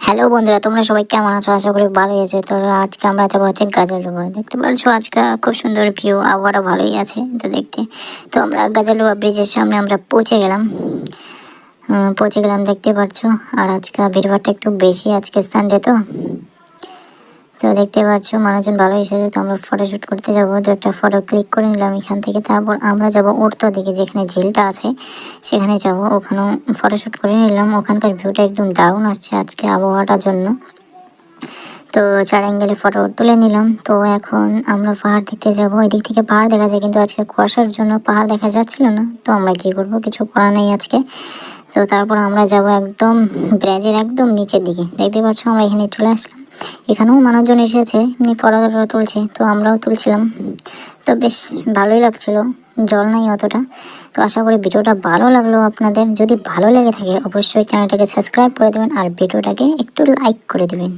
Hello বন্ধুরা, তোমরা সবাই কেমন আছো? আশা করি ভালোই আছে। তো আজকে আমরা যাবো হচ্ছে গাজলডোবা। দেখতে পাচ্ছো আজকে খুব সুন্দর ভিউ, আবহাওয়াটা ভালোই আছে তো দেখতে। তো আমরা গাজলডোবা ব্রিজের সামনে আমরা পৌঁছে গেলাম দেখতে পাচ্ছো। আর আজকে ভিড়ভাড়টা একটু বেশি, আজকে সানডে তো দেখতে পাচ্ছ মানুষজন ভালো এসেছে। তো আমরা ফটোশ্যুট করতে যাবো, তো একটা ফটো ক্লিক করে নিলাম এখান থেকে। তারপর আমরা যাব উত্তর দিকে, যেখানে ঝিলটা আছে সেখানে যাব, ওখানেও ফটোশ্যুট করে নিলাম। ওখানকার ভিউটা একদম দারুণ আসছে আজকে আবহাওয়াটার জন্য। তো 4 অ্যাঙ্গেলে ফটো তুলে নিলাম। তো এখন আমরা পাহাড় দেখতে যাব। ওই দিক থেকে পাহাড় দেখা যায়, কিন্তু আজকে কুয়াশার জন্য পাহাড় দেখা যাচ্ছিল না। তো আমরা কি করব, কিছু করার নেই আজকে। তো তারপর আমরা যাব একদম ব্রিজের একদম নিচের দিকে। দেখতে পাচ্ছ আমরা এখানে চলে আসলাম। এখানেও মানুষজন এসেছে, এমনি ফটো তুলছে, তো আমরাও তুলছিলাম। তো বেশ ভালোই লাগছিল, জল নাই অতটা। তো আশা করি ভিডিওটা ভালো লাগলো আপনাদের। যদি ভালো লেগে থাকে অবশ্যই চ্যানেলটাকে সাবস্ক্রাইব করে দেবেন আর ভিডিওটাকে একটু লাইক করে দেবেন।